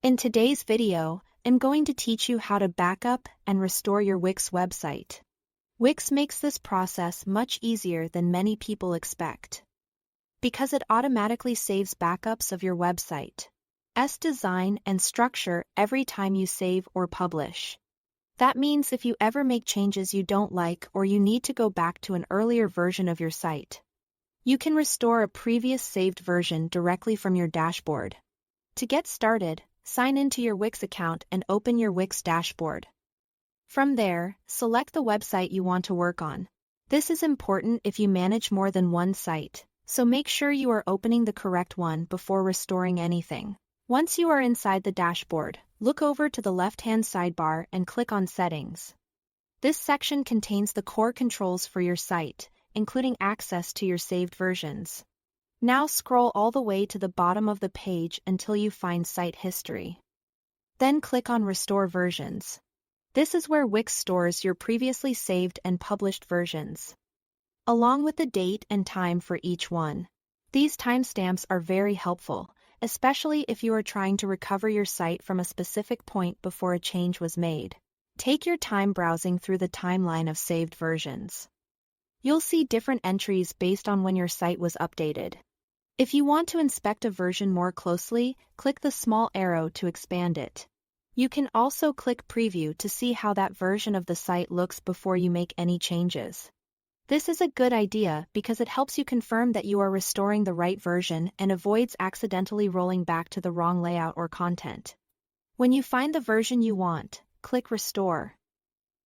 In today's video, I'm going to teach you how to backup and restore your Wix website. Wix makes this process much easier than many people expect, because it automatically saves backups of your website's design and structure every time you save or publish. That means if you ever make changes you don't like or you need to go back to an earlier version of your site, you can restore a previous saved version directly from your dashboard. To get started, sign into your Wix account and open your Wix dashboard. From there, select the website you want to work on. This is important if you manage more than one site, so make sure you are opening the correct one before restoring anything. Once you are inside the dashboard, look over to the left-hand sidebar and click on Settings. This section contains the core controls for your site, including access to your saved versions. Now scroll all the way to the bottom of the page until you find Site History. Then click on Restore Versions. This is where Wix stores your previously saved and published versions, along with the date and time for each one. These timestamps are very helpful, especially if you are trying to recover your site from a specific point before a change was made. Take your time browsing through the timeline of saved versions. You'll see different entries based on when your site was updated. If you want to inspect a version more closely, click the small arrow to expand it. You can also click Preview to see how that version of the site looks before you make any changes. This is a good idea because it helps you confirm that you are restoring the right version and avoids accidentally rolling back to the wrong layout or content. When you find the version you want, click Restore.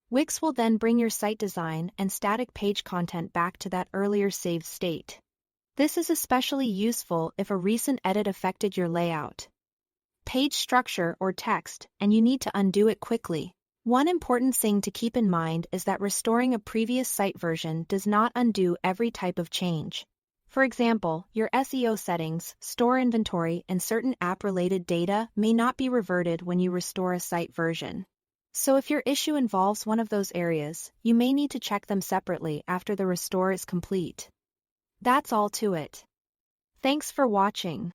Wix will then bring your site design and static page content back to that earlier saved state. This is especially useful if a recent edit affected your layout, page structure, or text, and you need to undo it quickly. One important thing to keep in mind is that restoring a previous site version does not undo every type of change. For example, your SEO settings, store inventory, and certain app-related data may not be reverted when you restore a site version. So if your issue involves one of those areas, you may need to check them separately after the restore is complete. That's all to it. Thanks for watching.